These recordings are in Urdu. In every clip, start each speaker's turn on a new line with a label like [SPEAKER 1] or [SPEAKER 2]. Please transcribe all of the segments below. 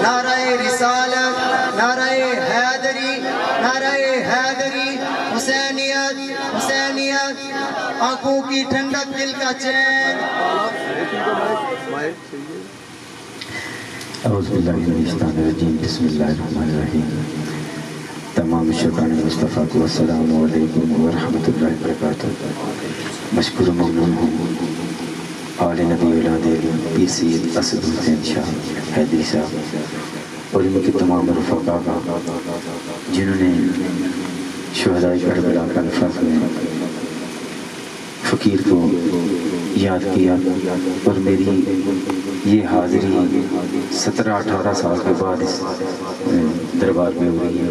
[SPEAKER 1] نعرہ رسالت، نعرہ حیدری، نعرہ حیدری، حسینیت، حسینیت، آنکھوں کی ٹھنڈک دل کا چین۔
[SPEAKER 2] اعوذ باللہ من الشیطان الرجیم، بسم اللہ الرحمن الرحیم۔ تمام شکران مصطفیٰ کو السلام علیکم ورحمۃ اللہ وبرکاتہ۔ مشکور و ممنون ہوں آل نبی اولاد پیر سید اسد حسین شاہ حیدری صاحب اور ان کے تمام رفقا کا جنہوں نے شہدائے کربلا کنفرنس میں فقیر کو یاد کیا، اور میری یہ حاضری 17-18 سال کے بعد اس دربار میں ہو رہی ہے،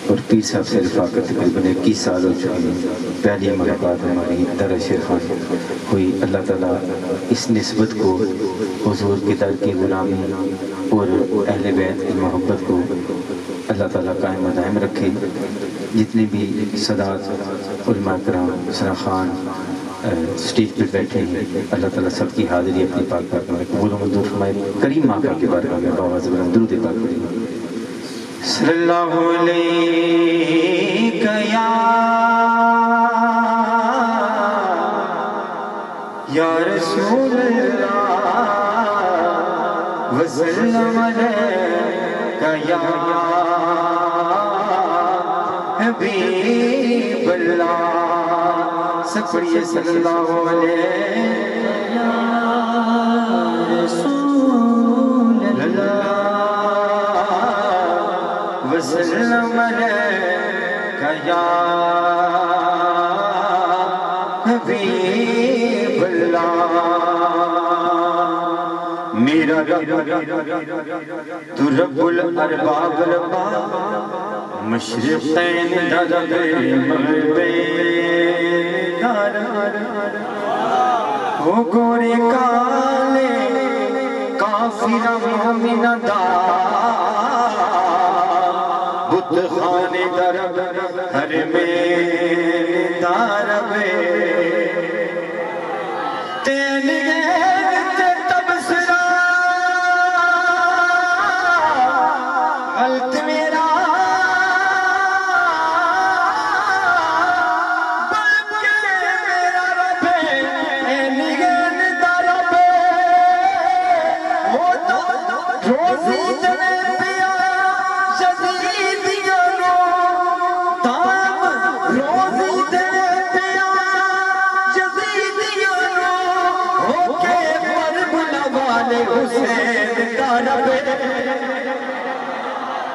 [SPEAKER 2] اور پیر صاحب سے رفاقت تقریباً 21 سال ہو چکے ہیں۔ پہلی ملاقات ہماری در شیرخان ہوئی۔ اللہ تعالیٰ اس نسبت کو، حضور کے در کی غلامی اور اہل بیت کی محبت کو اللہ تعالیٰ قائم و دائم رکھے۔ جتنے بھی سادات علماء کرام، سنا خان سٹیج پہ بیٹھے ہیں، اللہ تعالیٰ سب کی حاضری اپنی پاک پاک میں قبول و منظور فرمائے۔ کریم آقا کے بارگاہ میں باواز بلند درود پاک پڑھیں۔ صلی اللہ علیہ یا رسول اللہ وسلم علیک یا حبیب اللہ۔ سب پڑھیے صلی اللہ علیہ یا رسول اللہ وسلم علیک یا حبیب اللہ۔ میرا رب تو رب الارباب ربا، مشرقین در مغربین در، ہو گورے کالے کافر مومن دا، بت خانے در حرمین در بے، تین گیت تبصرہ غلط میرا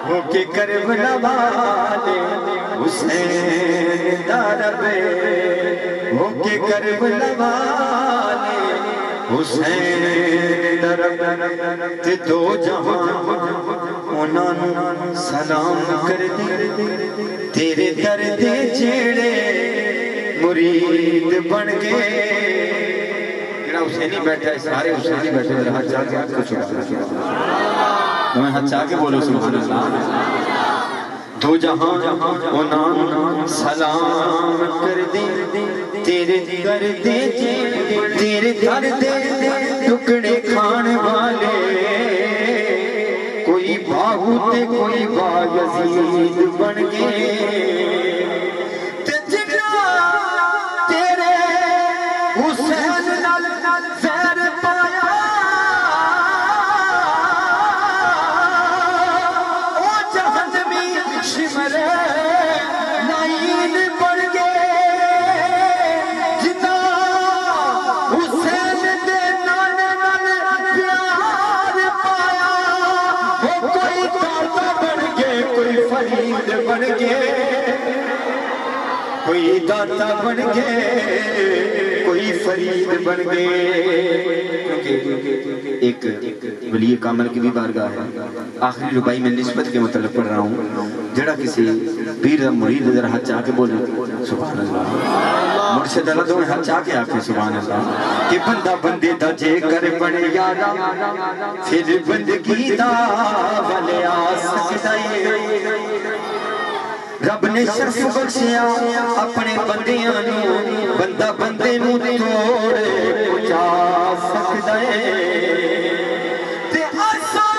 [SPEAKER 2] ہو کے کربلا والے حسین دربے، ہو کے کربلا والے حسین دربے، تے دو جہاں انہاں نوں سلام کر دے، تیرے در دے جیڑے مرید بن گئے۔ جڑا حسینی بیٹھا ہے، سارے حسینی بیٹھے ہیں، ہاتھ چاہ کے ہاتھ کو چھوڑا میں ہاتھ چاہ کے بولو سبحان اللہ۔ دو جہاں انہاں سلام کر دے، تیرے در دے تیرے در دے ٹکڑے کھان والے، کوئی باہو تے کوئی با یزید بن گئے، تے جنہ تیرے حسین نال زہر پایا، شمرے لائن بڑھ گئے، جنا حسین دے نال نال پیار پایا، وہ کوئی داتا بن گئے، کوئی فرید بن گئے، کوئی داتا بن گئے، کوئی فرید بن گئے۔ ایک ولی کامل کی بھی بارگاہ ہے، آخری ربائی میں نسبت کے متعلق پڑھ رہا ہوں، جڑا کسی پیر مرید ذرا ہاتھ چاہ کے بولے سبحان اللہ، مرشد اللہ دو ہاتھ چاہ کے آکے سبحان اللہ، کہ بندہ بندے دا جے کر بڑے یارا، پھر بندگی دا والے آ سکتا ہے، رب نے شرف بخشیا اپنے بندیاں نو، بندہ بندے نو توڑے پہنچا سکتا ہے، تے آسان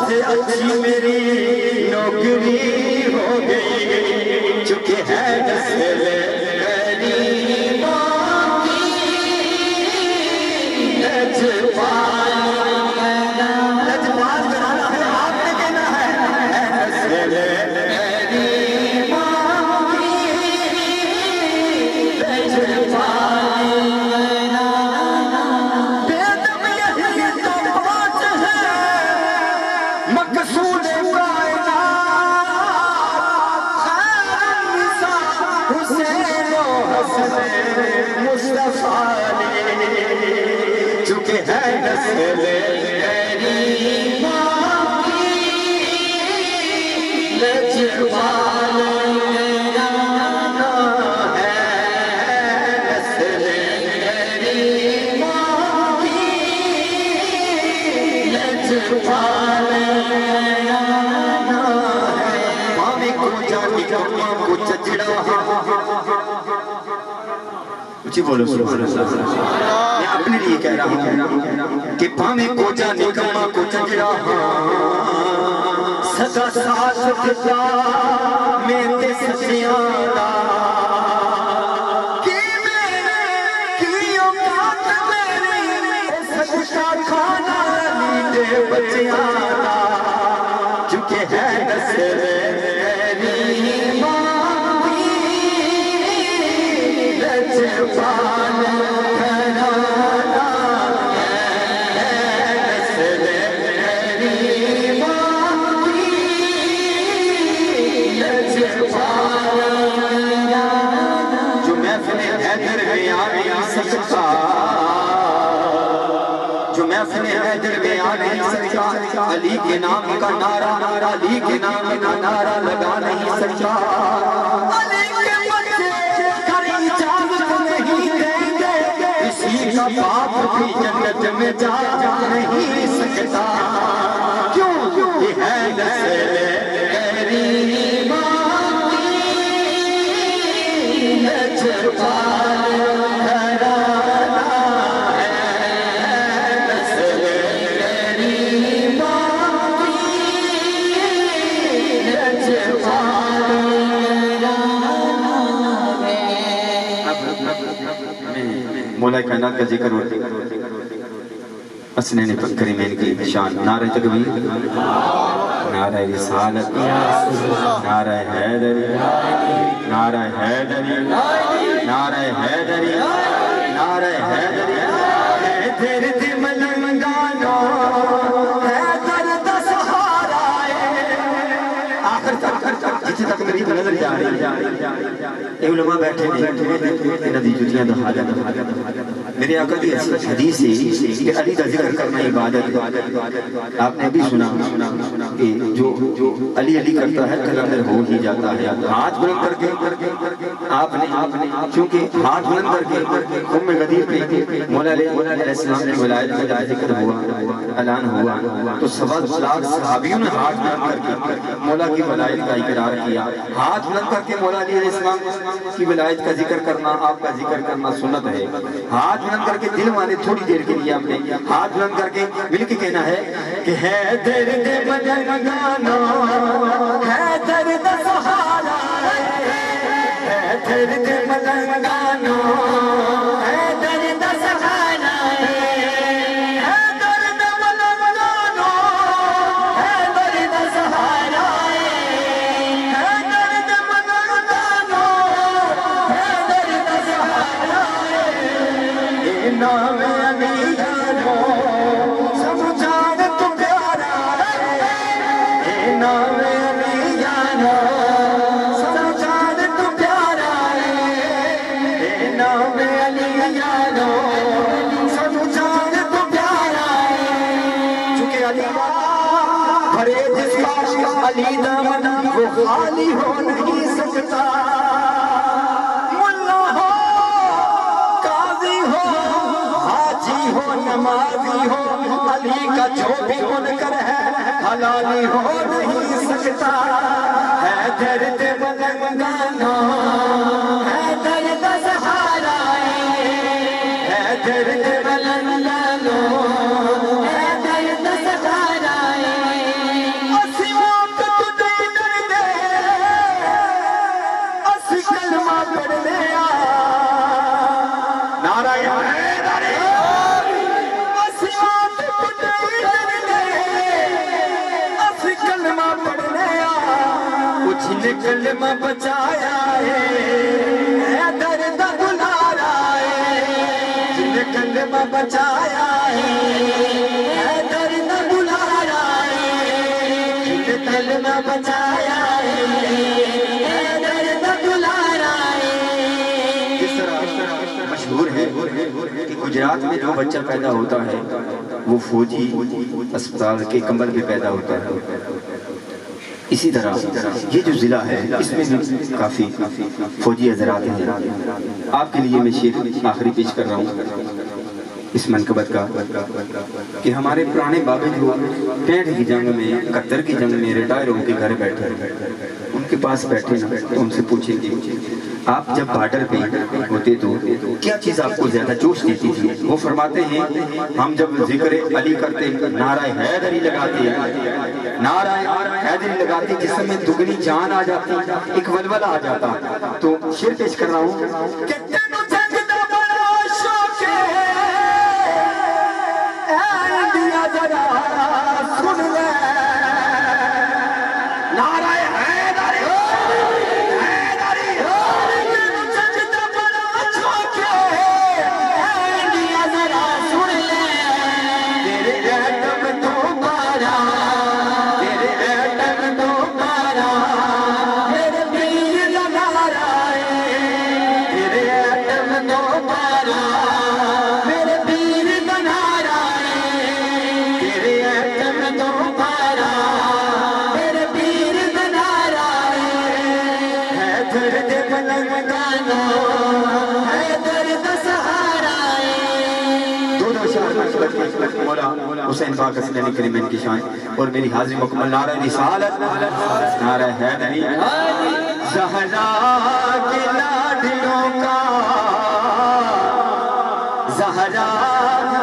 [SPEAKER 3] سے اچھی میری نوکری ہو گئی چونکہ ہے نسل غریبوں کی لجپال بنانا ہے آپ نے کہنا ہے نسل غریبوں کی لجپال مقصود کائنات حسین و حسن مصطفیٰ چونکہ ہے نسل غریبوں کی لجپال جی بولو میں اپنے لیے کہہ رہا ہوں کہ پانے کو جا نکما کو چجڑا سدا ساتھ دیتا میرے سسیاں کہ میں کی اوقات میری سچا کھانا لیتے بچیاں چونکہ ہے نسل غریبوں لجپال گھرانہ ہے نسل غریبوں کی لجپال جو محفل حیدر میں آ نہیں سکتا جو محفل حیدر میں آ نہیں سکتا علی کے نام کا نعرہ علی کے نام کا نعرہ لگا نہیں سکتا علی کے بچے کری اجازت نہیں دیں گے کسی کا باپ بھی جنت میں جا نہیں سکتا کیوں یہ ہے نسل غریبوں کی لجپال گھرانہ ہے نسل غریبوں کی لجپال مولا کائنات کا ذکر ہوتا اسنین کریمین کی شان نعرہ تکبیر نعرہ رسالت نعرہ حیدری نعرہ حیدری نعرہ حیدری نعرہ حیدری حیدر دی ملنگانو حیدر دا سہارا آخر تک جتنے تک میری نظر جا رہی ہے علماء بیٹھے ہیں ندی جتیاں دہاجہ میرے آقا کی حدیث ہے کہ علی کا ذکر کرنا عبادت آپ نے بھی سنا کہ جو علی علی کرتا ہے کلندر ہو ہی جاتا ہے ہاتھ بلند کر کے آپ نے چونکہ ہاتھ بلند کر کے ام غدیر پہ مولا علیہ السلام نے ولایت کا ذکر ہوا اعلان ہوا تو 1.25 لاکھ صحابیوں نے ہاتھ بلند کر کے مولا کی ولایت کا اقرار کیا ہاتھ بلند کر کے مولا علیہ السلام کی ولایت کا ذکر کرنا آپ کا ذکر کرنا سنت ہے ہاتھ بلند کر کے دل مانے تھوڑی دیر کے لیے آپ نے ہاتھ بلند کر کے مل کے کہنا ہے کہ حیدر دے ملنگانو حیدر دا سہارا حیدر دے ملنگانو حیدر دا سہارا حیدر دے ملنگانو حیدر دا سہارا حیدر دے ملنگانو حیدر دا سہارا نام علی جانو سمجھان تو پیارا ہے نام علی جانو سمجھان تو پیارا ہے نام علی جانو سمجھان تو پیارا ہے چونکہ علی بھرے جس کا علی دامن وہ خالی ہو نہیں سکتا نمازی ہو علی کا جو بھی منکر ہے حلالی ہو نہیں سکتا حیدر دے ملنگانو حیدر دا سہارا حیدر دے ملنگانو حیدر دا سہارا جن کلمہ بچایا ہے درد دلارا ہے جن کلمہ بچایا ہے درد دلارا ہے جن کلمہ بچایا ہے درد دلارا ہے. اس طرح مشہور ہے کہ گجرات میں جو بچہ پیدا ہوتا ہے وہ فوجی اسپتال کے کمبل پہ پیدا ہوتا ہے. اسی طرح یہ جو ضلع ہے اس میں بھی کافی فوجی حضرات ہیں. آپ کے لیے میں شعر آخری پیش کر رہا ہوں اس منقبت کا کہ ہمارے پرانے بابے جو 65 کی جنگ میں 71 کی جنگ میں ریٹائر ہو کے گھر بیٹھے ان کے پاس بیٹھے نا تو ان سے پوچھیں گے آپ جب بارڈر پہ ہوتے تو کیا چیز آپ کو زیادہ جوش دیتی تھی؟ وہ فرماتے ہیں ہم جب ذکر علی کرتے نعرہ حیدری لگاتے نعرہ حیدری لگاتے جس میں دگنی جان آ جاتی ایک ولولہ آ جاتا. تو شعر پیش کر رہا ہوں کہ تینوں جنگ دا بڑا شوق ہے اے انڈیا ذرا سن لے نعرہ حیدری حیدری تینوں جنگ دا بڑا شوق ہے اے انڈیا ذرا سن لے تیرے ایٹم تو پارا تیرے ایٹم تو پارا میرے پیر لگارا ہے تیرے ایٹم تو پارا میرے پیر بنارا ہے تیرے ایٹم تو پارا میرے پیر بنارا ہے درد ملنگ گانا ہے درد سہارا ہے. دونوں شعر مولا حسین پاک حسنین کریمین کی شان اور میری حاضری مکمل نعرہ رسالت نعرہ حیدری. زہرا کے لاڈلوں کا زہرا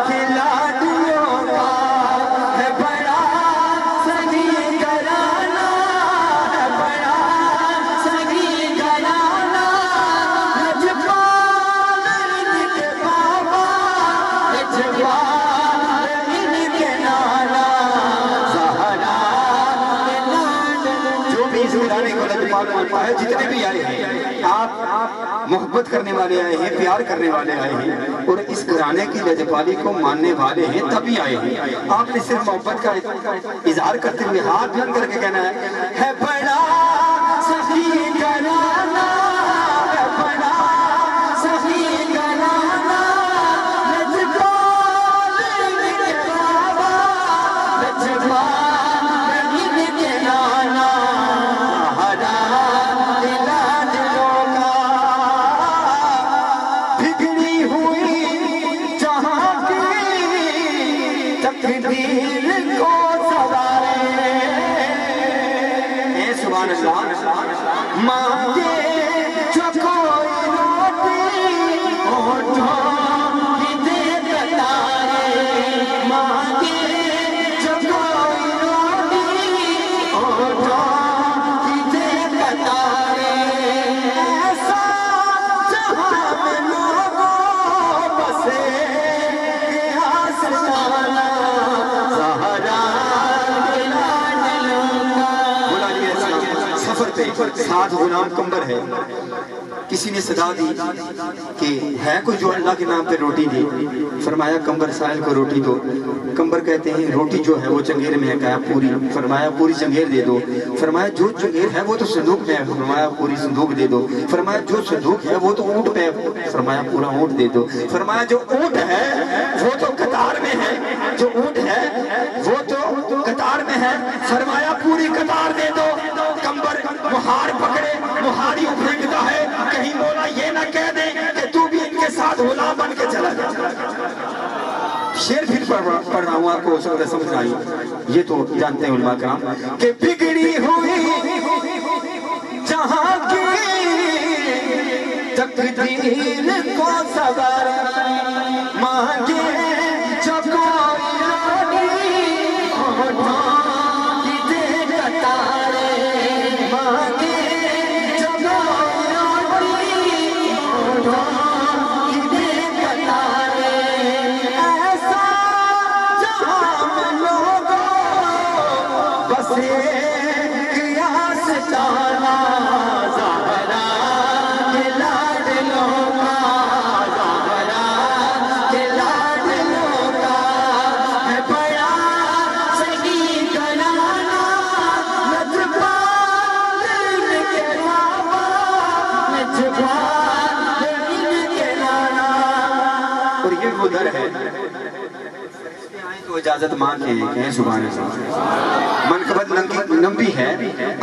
[SPEAKER 3] کے لاڈلوں کا ہے بڑا سنی گھرانہ ہے بڑا سنی گھرانہ لجپال ان کے بابا لجپال ان کے نانا زہرا کے لاڈلوں. جو بھی اس گھرانے کو لجپال مانتا ہے جتنے بھی آئے ہیں آپ محبت کرنے والے آئے ہیں پیار کرنے والے آئے ہیں اور اس گھرانے کی لجپالی کو ماننے والے ہیں تبھی آئے ہیں. آپ نے صرف محبت کا اظہار کرتے ہوئے ہاتھ بلند کر کے کہنا ہے بڑا سخی گھرانہ ہے بڑا سخی گھرانہ لجپال ان کے بابا لجپال ان کے نانا زہرا کے لاڈلوں کا بگڑی ہوئی جہاں کی تقدیر کو سوارے اے سبحان اللہ مانگے جو کوئی روٹی ہونٹوں کی دے قطارے مانگے جو کوئی روٹی ہونٹوں کی دے قطارے ایسا جہاں میں لوگوں بسے آسمانہ زہرا کے لاڈلوں کا. بولا سفر پہ ساتھ غلام کمبر ہے کسی نے صدا دی کہ ہے کوئی جو اللہ کے نام پہ روٹی دی. فرمایا کمبر سائل کو روٹی دو. کمبر کہتے ہیں روٹی جو ہے وہ چنگیر میں ہے. کہا پوری. فرمایا پوری چنگیر دے دو. فرمایا جو چنگیر ہے وہ تو صندوق میں ہے. فرمایا پوری صندوق دے دو. فرمایا جو صندوق ہے وہ تو اونٹ پہ ہے. فرمایا پورا اونٹ دے دو. فرمایا جو اونٹ ہے وہ تو قطار میں ہے. جو اونٹ ہے وہ تو قطار میں ہے. فرمایا پوری قطار دے دو. کمبر مہار پکڑے مہاری پھینکتا ہے کہیں مولا یہ نہ کہہ دے کہ تو بھی ان کے ساتھ غلام بن کے چلا جا. شعر پھر پڑھ رہا ہوں آپ کو سمجھ آئی. یہ تو جانتے ہیں علماء کرام کہ بگڑی ہوئی جہاں کی تقدیر کو سوارے مانگے جو کوئی روٹی ہونٹوں کی دے قطارے مانگے جو کوئی روٹی ہونٹوں کی دے قطارے ایسا جہاں میں لوگوں بسے قیاس جانا وہ در ہے تو اجازت مانگ کے کہیں سبحان اللہ. منقبت لمبی ہے,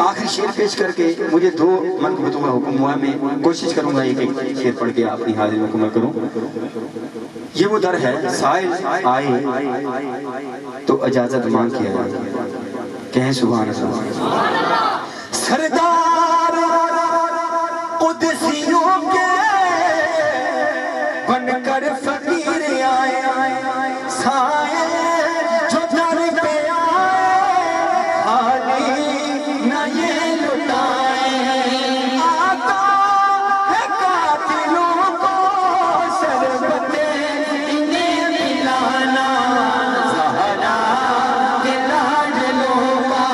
[SPEAKER 3] آخری شعر پیش کر کے مجھے 2 منقبتوں کا حکم ہوا. میں کوشش کروں گا ایک ایک شعر پڑھ کے اپنی حاضری مکمل کروں. یہ وہ در ہے سائل آئے تو اجازت مانگ کے آئے, کہیں سبحان اللہ. سردار قدسیوں کے بن کر فقیر آئے, سائے جو در پہ آئے خالی نہ یہ لٹائے. آقا ہے قاتلوں کو شربت انہیں پلانا, زہرا کے لاڈلوں کا,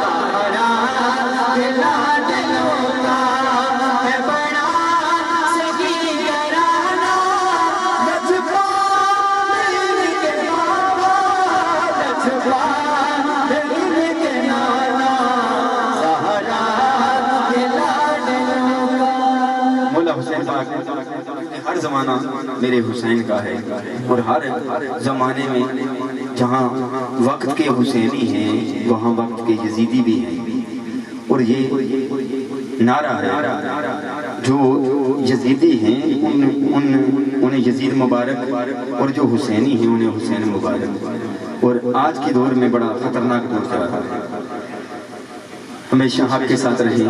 [SPEAKER 3] زہرا کے لاڈلوں کا ہے بڑا سگی گرانا. لجپا دل کے بابا, لجپا دل کے نانا, زہرا کے لاڈلوں کا. مولا حسین پاک ہر زمانہ میرے حسین کا ہے, اور ہر زمانے میں جہاں وقت کے حسینی ہیں وہاں وقت کے یزیدی بھی ہیں. اور یہ نعرہ ہے جو یزیدی ہیں انہیں یزید مبارک, اور جو حسینی ہیں انہیں حسین مبارک. اور آج کے دور میں بڑا خطرناک دور چل رہا ہے. ہمیشہ حق کے ساتھ رہیں,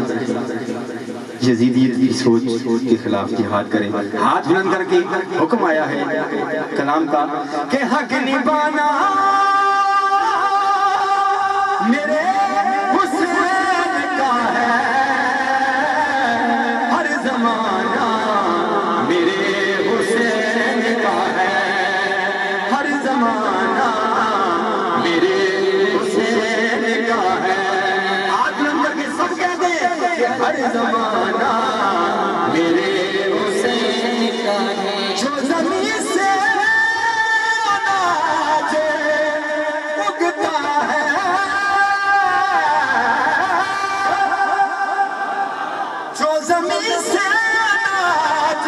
[SPEAKER 3] یزیدیت کی سوچ کے خلاف جہاد کریں. ہاتھ بلند کر کے حکم آیا ہے کلام کا کہ حق نبھانا میرے حسین کا ہے ہر زمانہ, میرے حسین کا ہے ہر زمانہ, میرے حسین کا ہے. ہاتھ بلند کر کے سب کہہ دیں کہ ہر زمانہ میرے حسین کا ہے. جو زمین سے اناج اگتا ہے, جو زمین سے اناج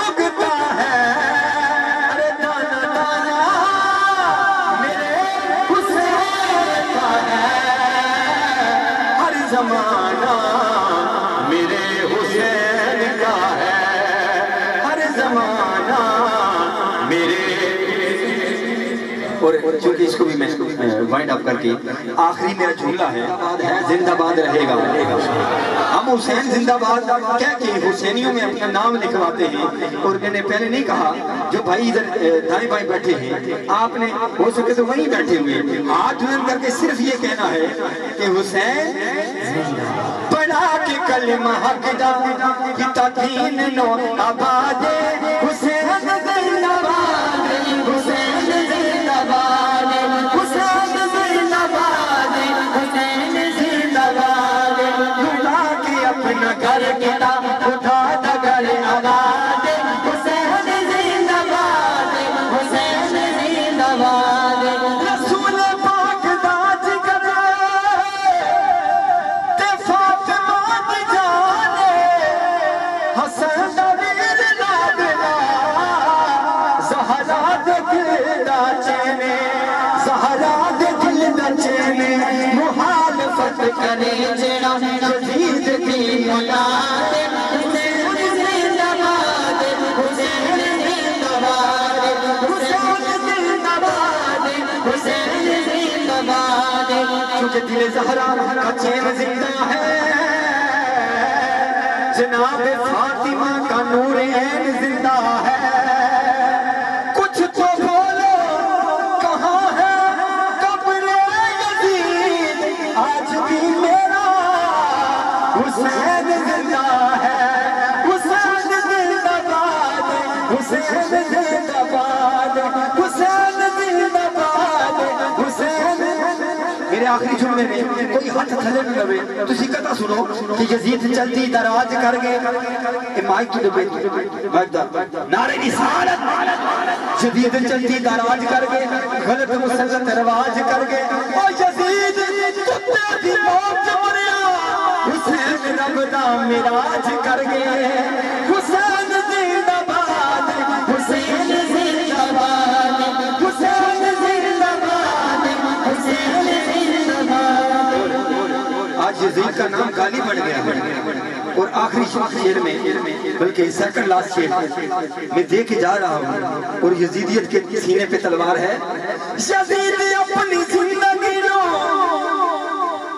[SPEAKER 3] اگتا ہے, ارے دانا دانا میرے حسین کا ہے ہر زمانہ, میرے حسین کا ہے ہر زمانہ, میرے. اور چونکہ اس کو بھی میں وائنڈ اپ کر کے آخری میرا جملہ ہے زندہ باد رہے گا. ہم حسین زندہ باد کہہ کے حسینیوں میں اپنا نام لکھواتے ہیں. اور میں نے پہلے نہیں کہا جو بھائی ادھر دائیں بائیں بیٹھے ہیں آپ نے ہو سکے تو وہیں بیٹھے ہوئے ہاتھ بلند کر کے صرف یہ کہنا ہے کہ حسین پڑھا کے کلمہ حق دا پتا دین نو آباد, حسین زندہ باد, حسین زندہ باد, حسین زندہ باد, حسین زندہ باد. بلا کے اپنا گھر کتا اٹھا دا گھر آباد, حسین زندہ باد, حسین زندہ باد. رسول پاک دا ذکر تے فاطمہ دی جانے, حسن دا ویر لاڈلا, زہرا دے دل دا چینے, زہرا دے دل دا چینے. مخالفت کرے جڑا یزید دی اولاد, حسین زندہ باد, حسین زندہ باد, حسین زندہ باد, حسین زندہ باد. کیونکہ دل زہرا کا چین زندہ ہے, جناب فاطمہ کا نور عین زندہ ہے. کچھ تو بولو کہاں ہے قبر یزید, آج بھی میرا حسین زندہ ہے, حسین زندہ باد, حسین زندہ باد, حسین زندہ باد, حسین. میرے آخری جملے میں کوئی ہاتھ تھلے نہ لوے, تسی کتا سنو کہ یزید چلتی دراج کر گئے. اے مائک تو دبے مائک دا نعرہ رسالت, یزید چلتی دراج کر گئے, غلط مسلط رواج کر گئے. او یزید کتے دی موت مریا, حسین رب دا معراج کر گئے. حسین زندہ باد, حسین زندہ باد. آج یزید کا نام غالب بن گیا ہے اور آخری شعر میں بلکہ سیکنڈ لاسٹ شعر میں دے کے جا رہا ہوں اور یزیدیت کے سینے پہ تلوار ہے یزید اپنی زندگی نو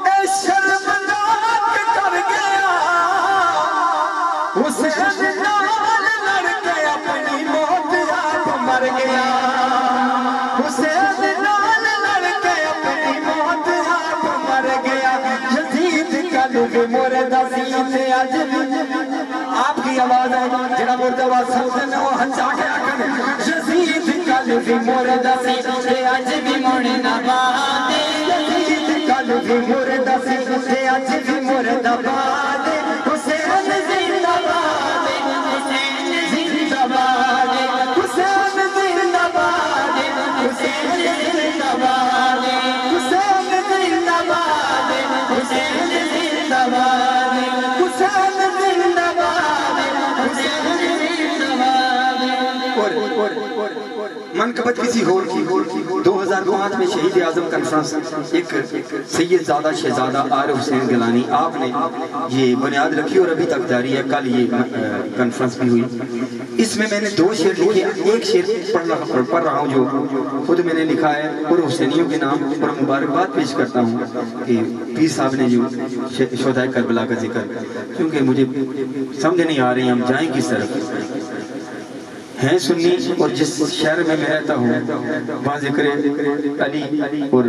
[SPEAKER 3] اے شرمناک کر گیا حسین نال لڑ کے اپنی موت آپ مر گیا حسین نال لڑ کے اپنی موت آپ مر گیا یزید قلب مردہ سی آج آپ کی آواز ہے جنہا مردہ آواز سمجھے میں وہ ہنچا کے آکھن یزید قلب مردہ سی آج بھی مردہ بادے یزید قلب مردہ سی آج بھی مردہ بادے حسین زندہ بادے حسین زندہ بادے حسین زندہ بادے حسین زندہ بادے حسین زندہ بادے حسین زندہ بادے حسین زندہ بادے حسین زندہ بادے منقبت کسی اور کی 2005 میں شہید اعظم کانفرنس ایک سید زادہ شہزادہ عارف حسین گیلانی آپ نے یہ بنیاد رکھی اور ابھی تک جاری ہے کل یہ کانفرنس بھی ہوئی اس میں میں نے 2 شعر لکھے ایک شعر پڑھ رہا ہوں جو خود میں نے لکھا ہے اور حسینیوں کے نام پر مبارکباد پیش کرتا ہوں کہ پیر صاحب نے جو شہدائے کربلا کا ذکر کیونکہ مجھے سمجھ نہیں آ رہی ہم جائیں کس طرف ہیں سنی اور جس شہر میں رہتا ہوں وہاں ذکر علی اور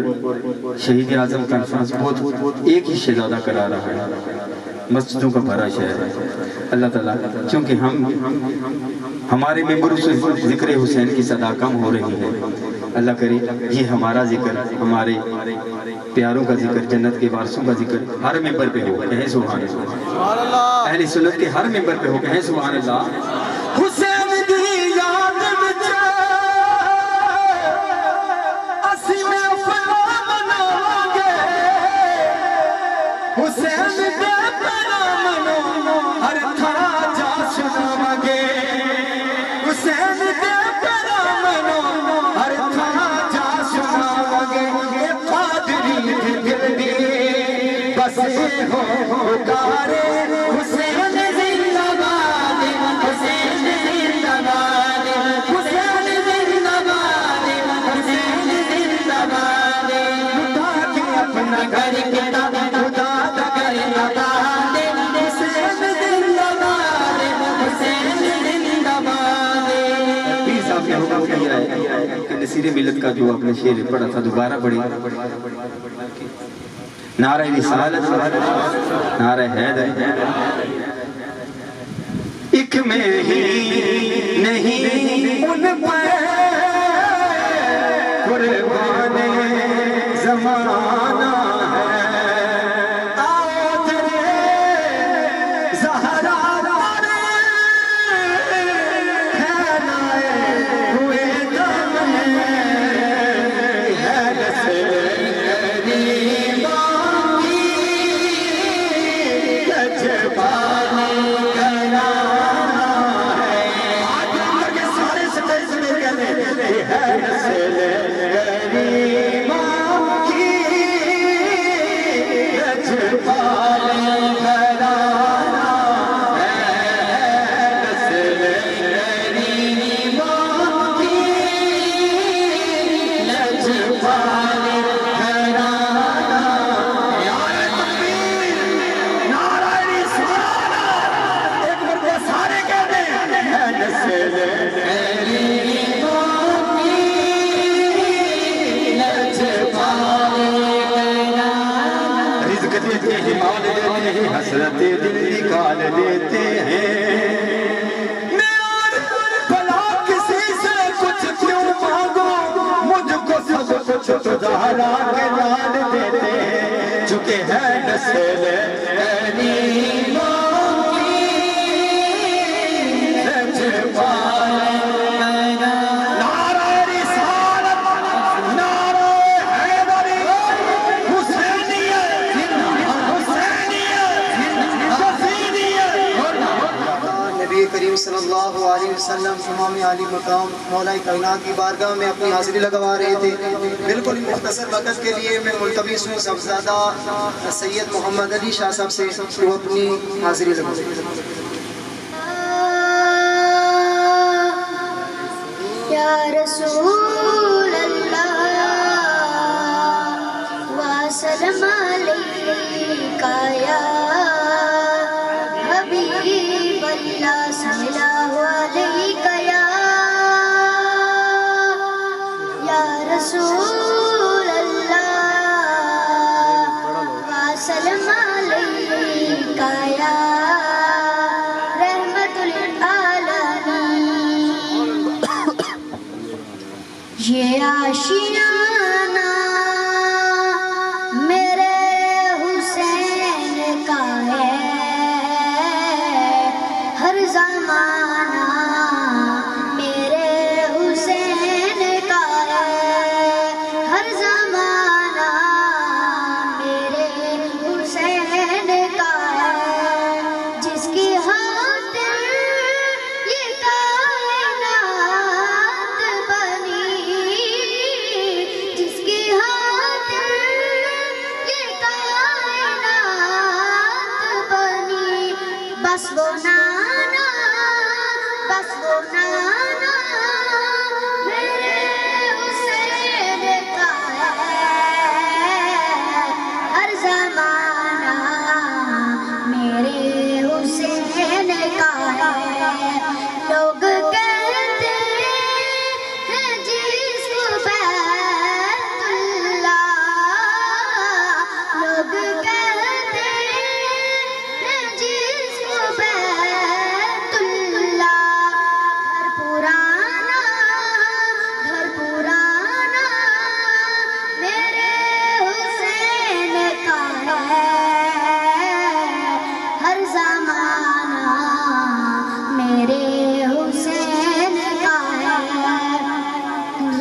[SPEAKER 3] شہید اعظم کانفرنس بہت ایک ہی شہزادہ کرا رہا ہے مسجدوں کا بھرا شہر ہے اللہ تعالیٰ چونکہ ہمارے ممبر سے ذکر حسین کی صدا کم ہو رہی ہے اللہ کرے یہ ہمارا ذکر ہمارے پیاروں کا ذکر جنت کے وارثوں کا ذکر ہر ممبر پہ ہو کہیں سبحان اللہ اہل سنت کے ہر ممبر پہ ہو کہیں سبحان اللہ حسین نصیر ملت کا جو اپنے شعر پڑھا تھا دوبارہ پڑھی نعرہ رسالت نعرہ حیدر ایک میں ہی نہیں ان پر قربان زمانہ حسرت دل نکال دیتے ہیں بھلا کسی سے کچھ کیوں مانگو مجھ کو سب کچھ تو زہرا کے ڈال دیتے ہیں چکے ہیں نسل
[SPEAKER 1] کریم صلی اللہ اللہ علیہ وسلم امام علی مقام مولا کائنات کی بارگاہ میں اپنی حاضری لگوا رہے تھے. بالکل مختصر وقت کے لیے میں ملتمس ہوں صاحبزادہ سید محمد علی شاہ صاحب سے کہ وہ اپنی حاضری لگوائیں.
[SPEAKER 4] یا رسول اللہ وسلم علیکہ یا حبیب اللہ صلی اللہ علیکہ یا رسول اللہ وسلم علیکہ یا رحمت للعالمین. یہ آشیانہ میرے حسین کا ہے ہر زمانہ میرے حسین کا ہے ہر زمانہ میرے حسین کا ہے جس کی خاطر یہ کائنات بنی جس کی خاطر یہ کائنات بنی بس وہ نانا میرے حسین کا ہے ہر زمانہ میرے حسین کا ہے. لوگ کہتے ہیں جس کو بیت اللہ لوگ کہتے ہیں جس کو بیت اللہ گھر پرانا میرے حسین کا ہے ہر زمانہ میرے حسین کا ہے.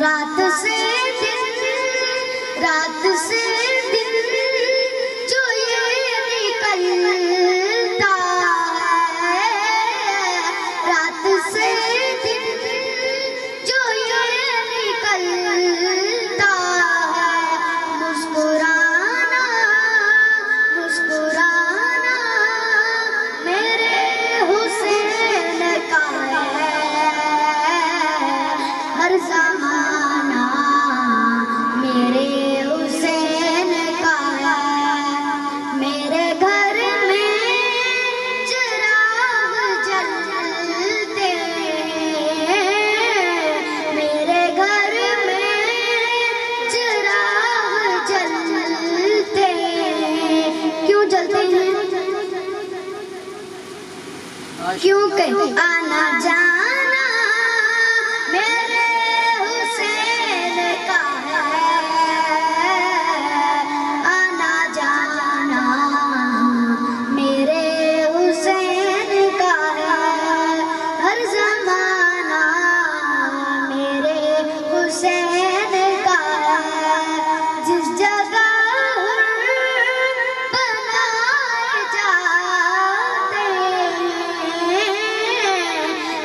[SPEAKER 4] رات سے دن جو یہ نکلتا ہے رات سے دن جو یہ نکلتا ہے مسکرانا میرے حسین کا ہے ہر زمانہ میرے حسین کا ہے. میرے گھر میں چراغ جلتے میرے گھر میں چراغ جلتے کیوں جلتے ہیں کیونکہ آنا جانا میرے حسین کا ہے آنا جانا میرے حسین کا ہے ہر زمانہ میرے حسین کا ہے. جس جگہ بنائے جاتے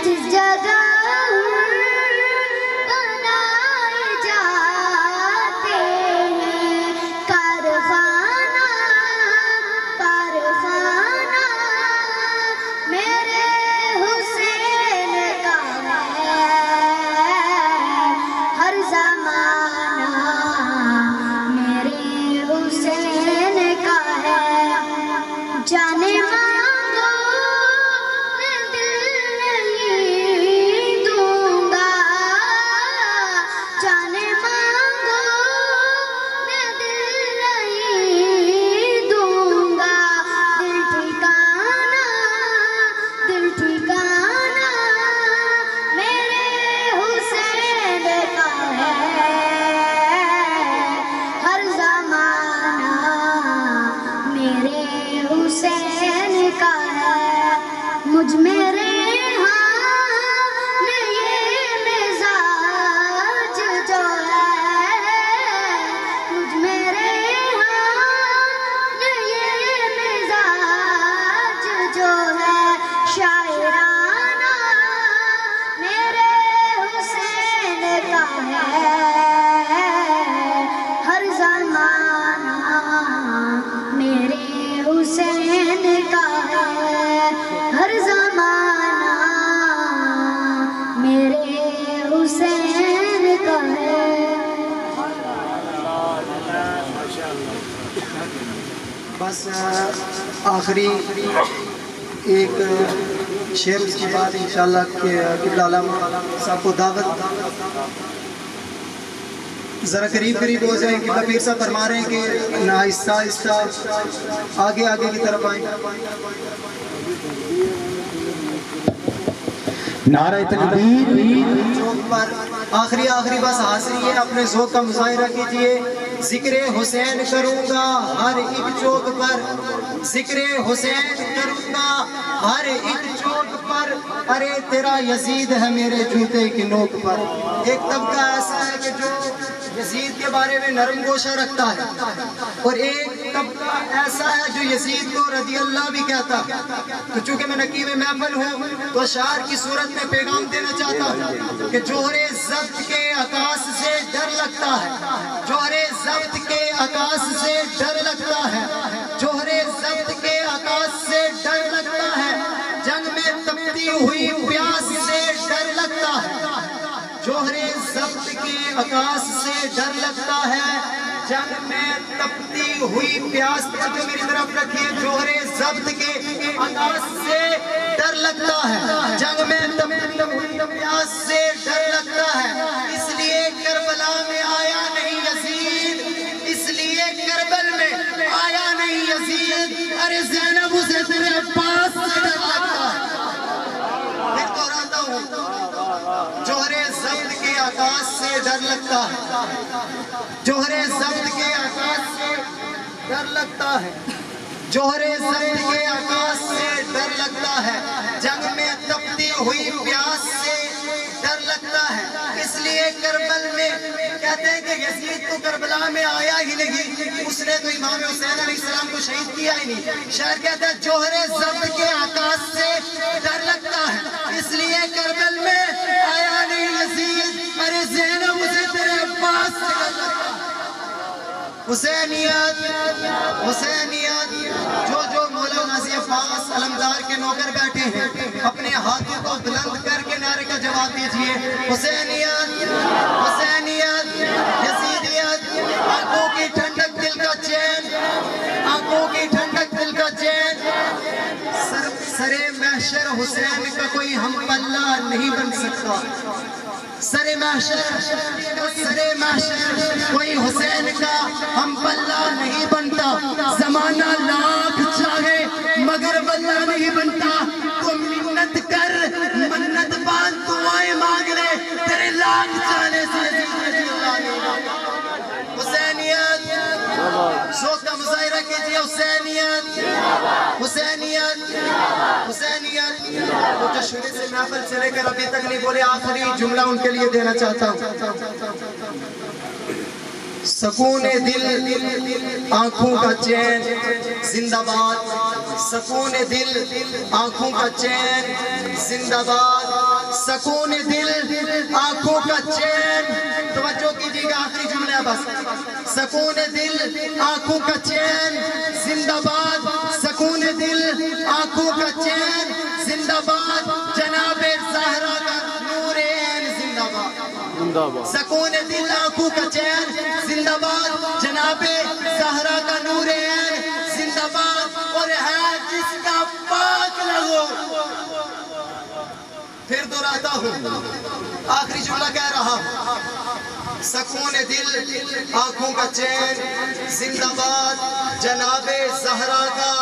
[SPEAKER 4] جس جگہ بنائے جاتے کارخانہ میرے حسین کا ہے ہر زمانہ میرے حسین کا ہے. جانے مانگو میں دل نہیں دوں گا جانے مانگو میں دل نہیں دوں گا. دل ٹھکانا میرے حسین کا ہے ہر زمانہ میرے حسین کا ہے. مجھ میرے یہ مزاج جو ہے مجھ میرے یہ مزاج جو ہے شاعرانہ
[SPEAKER 1] بس آخری ایک شعر اس کے بعد انشاءاللہ قبلہ علامہ صاحب کو دعوت ذرا قریب قریب ہو جائیں. قبلہ پیر صاحب فرما رہے ہیں کہ آہستہ آہستہ آگے آگے کی طرف آئیں.
[SPEAKER 5] نعرہ تکبیر.
[SPEAKER 1] چوک پر آخری بس حاضری ہے. اپنے ذوق کا مظاہرہ کیجئے. ذکر حسین کروں گا ہر ایک چوک پر, ذکر حسین کروں گا ہر ایک چوک پر, ارے تیرا یزید ہے میرے جوتے کی نوک پر. ایک طبقہ ایسا ہے کہ جو یزید کے بارے میں نرم گوشہ رکھتا ہے, اور ایک طبقہ ایسا ہے جو یزید کو رضی اللہ بھی کہتا ہے. تو چونکہ میں نقیب محفل ہوں تو اشعار کی صورت میں پیغام دینا چاہتا ہوں کہ جوہر ضبط کے عکاس سے ڈر لگتا ہے, جوہر ضبط کے عکاس سے ڈر لگتا ہے, جوہر ضبط کے عکاس سے ڈر لگتا ہے, جنگ میں تپتی ہوئی پیاس سے ڈر لگتا ہے, جوہر ضبط کے عکاس سے ڈر لگتا ہے, جنگ میں تپتی ہوئی پیاس. جو میری طرف رکھیے, جوہر ضبط کے عکاس سے ڈر لگتا ہے, جنگ میں تپتی ہوئی پیاس سے ڈر لگتا ہے. اس لیے کربلا میں آیا نہیں یزید, اس لیے کربل میں آیا نہیں یزید, ارے زینب اسے تیرے پاس سے ڈر لگتا ہے. پھر دہراتا ہوں, جوہر ضبط کے عکاس سے ڈر لگتا ہے, جوہر ضبط کے عکاس سے ڈر لگتا ہے, جوہر ضبط کے عکاس سے ڈر لگتا ہے, جنگ میں تپتی ہوئی پیاس سے ڈر لگتا ہے. اس لیے کربل میں کہتے ہیں کہ یزید تو کربلا میں آیا ہی نہیں, اس نے تو امام حسین علیہ السلام کو شہید کیا ہی نہیں. شاعر کہتا ہے جوہر ضبط کے عکاس سے ڈر لگتا ہے, اس لیے کربل میں آیا نہیں یزید, ارے زینب اسے تیرے پاس سے ڈر لگتا ہے. حسینیت حسینیت. جو مولا غازی عباس علمدار کے نوکر بیٹھے ہیں, اپنے ہاتھوں کو بلند کر کے نعرے کا جواب دیجئے. حسینیت حسینیت. یزیدیت. آنکھوں کی ٹھنڈک دل کا چین, آنکھوں کی ٹھنڈک دل کا چین. سرے محشر حسین کا کوئی ہم پلہ نہیں بن سکتا, سرے محشر کوئی حسین کا ہم پلہ نہیں بنتا. زمانہ لاکھ چاہے مگر بلہ نہیں بنتا. تو منت کر منت باندھ دعائیں مانگ لے, تیرے لاکھ چاہنے سے حسینیت. ذوق کا مظاہرہ کیجئے. حسینیت حسینیت حسینیت. وہ جو شروع سے محفل سے لے کر ابھی تک نہیں بولے, آخری جملہ ان کے لیے دینا چاہتا ہوں. سکون دل آنکھوں کا چین زندہ باد, سکون دل آنکھوں کا چین زندہ باد, سکون دل آنکھوں کا چین. توجہ کیجیے گا, آخری جملہ ہے بس. سکون دل آنکھوں کا چین زندہ باد, سکون دل آنکھوں کا چین زندہ باد, جناب زہرا کا نور عین زندہ باد. سکون دل آنکھوں کا چین زندہ باد, جناب زہرا کا نور عین زندہ باد. اور ہے جس کا پاک لہو. پھر دہراتا ہوں, آخری جملہ کہہ رہا ہوں. سکون دل آنکھوں کا چین زندہ باد, جناب زہرا کا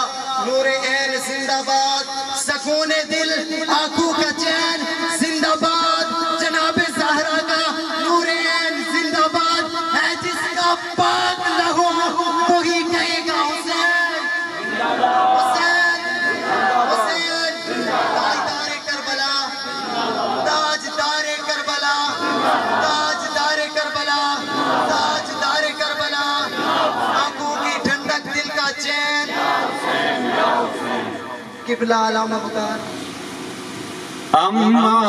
[SPEAKER 1] نور عین زندہ باد. سکون دل آنکھوں کا چین زندہ باد, جناب زہرا کا نور عین زندہ باد. ہے جس کا پاک لہو وہی کہے گا حسین حسین حسین. تاجدار کربلا, تاجدار کربلا, تاجدار کربلا, تاجدار کربلا. آنکھوں کی ٹھنڈک دل کا چین. قبلہ علامہ بکار.
[SPEAKER 3] أما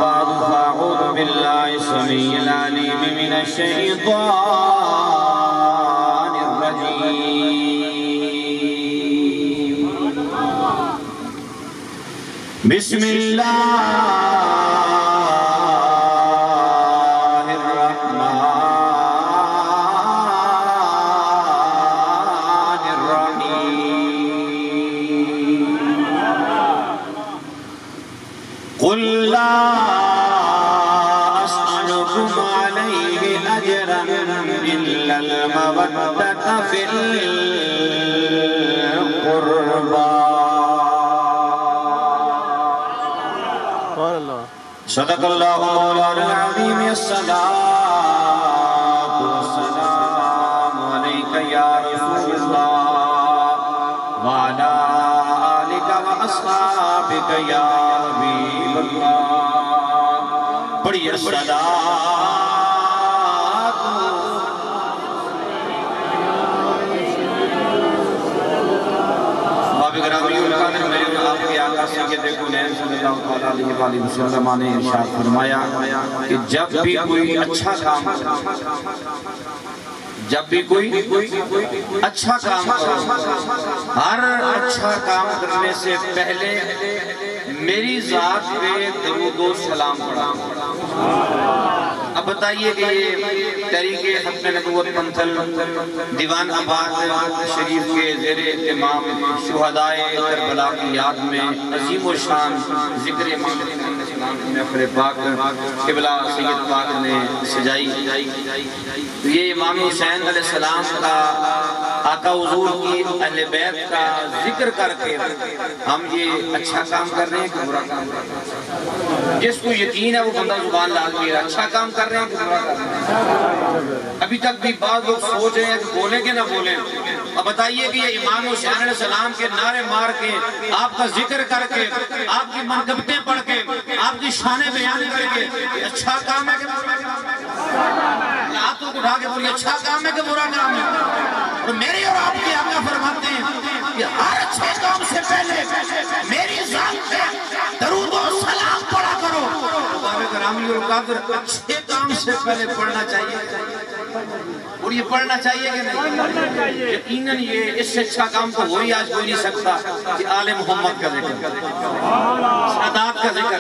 [SPEAKER 3] بعد فأعوذ بالله السميع العليم من الشيطان الرجيم. بسم الله الرحمن صدق اللہ مولانا العظیم الصلاۃ والسلام علیک یا رسول اللہ وعلی آلک واصحابک یا حبیب اللہ. پڑھیے آپ کے آقا سید کونین صلی اللہ علیہ وسلم نے ارشاد فرمایا کہ جب بھی کوئی اچھا کام کرو ہر اچھا کام کرنے سے پہلے میری ذات پہ درود و سلام پڑھا. اب بتائیے کہ یہ تحریک ختم نبوت پنتھل دیوان آباد شریف کے زیر اہتمام شہدائے کربلا کی یاد میں عظیم و شان ذکر امام محفل پاک قبلہ سید پاک نے سجائی. یہ امام حسین علیہ السلام کا آقا حضور کی اہل بیت کا ذکر کر کے ہم یہ اچھا کام کر رہے ہیں کہ برا کام کر رہے ہیں؟ جس کو یقین ہے وہ بندہ زبان لال کے اچھا کام کر رہے ہیں کہ برا کام کر رہے ہیں؟ ابھی تک بھی بعض لوگ سوچ رہے ہیں کہ بولیں کہ نہ بولیں. اب بتائیے کہ یہ امام حسین علیہ السلام کے نعرے مار کے آپ کا ذکر کر کے آپ کی منقبتیں پڑھ کے آپ کی شانیں بیان کر کے اچھا کام ہے کہ برا کام ہے؟ ہاتھوں کو اٹھا کے بولیے اچھا کام ہے کہ برا کام ہے؟ تو میرے اور آپ کے آقا فرماتے ہیں کہ ہر اچھے کام سے پہلے میری ذات پہ درود و سلام پڑھا کرو. بابا گرامی القدر اچھے کام سے پہلے پڑھنا چاہیے اور یہ پڑھنا چاہیے کہ نہیں؟ یقیناً یہ اس سے اچھا کام تو وہی آج کوئی نہیں سکتا کہ آل محمد کا ذکر سادات کا ذکر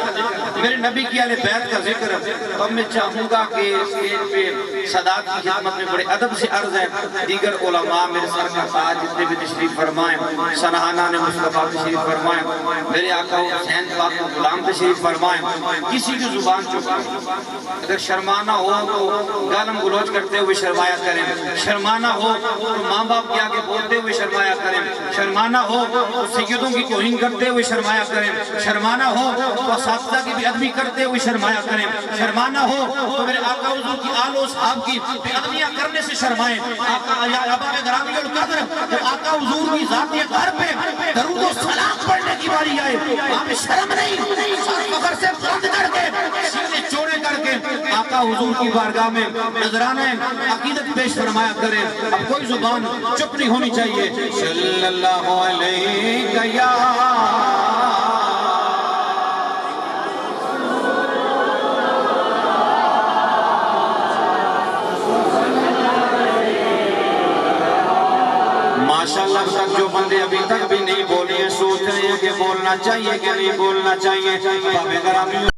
[SPEAKER 3] میرے نبی کی آل بیت کا ذکر. اب میں چاہوں گا کہ اسٹیج پہ سادات کی خدمت میں بڑے ادب سے عرض ہے دیگر علماء میرے سر کا تاج جتنے بھی تشریف فرمائیں سنہانہ نے مصطفیٰ تشریف فرمائیں میرے آقا حسین پاک کو غلام تشریف فرمائیں. کسی کی زبان چپ اگر شرمانہ ہو تو گالم گلوچ کرتے ہوئے شرمایا کریں شرمانہ ہو تو ماں باپ کے آگے بولتے ہوئے شرمایا کریں شرمانہ ہو تو سیدوں کی توہین کرتے ہوئے شرمایا کریں شرمانہ ہو تو اساتذہ کی بے ادبی کرتے ہوئے شرمایا کریں شرمانہ ہو تو میرے آقا حضور کی آل و اصحاب کی بے ادبیاں کرنے سے شرمائیں. آبا گرامی القدر جب آقا حضور کی ذات گھر پہ درود و سلام پڑھنے کی باری آئے وہاں پہ شرم نہیں فخر سے بلند کر کے سینے چوڑے کر کے آقا حضور کی بارگاہ میں نذرانہ عقیدت پیش فرمایا کریں. اب کوئی زبان چپ نہیں ہونی چاہیے. صلی اللہ علیہ یا ماشاءاللہ تک جو بندے ابھی تک بھی نہیں بولے ہیں سوچ رہے ہیں کہ بولنا چاہیے کہ نہیں بولنا چاہیے.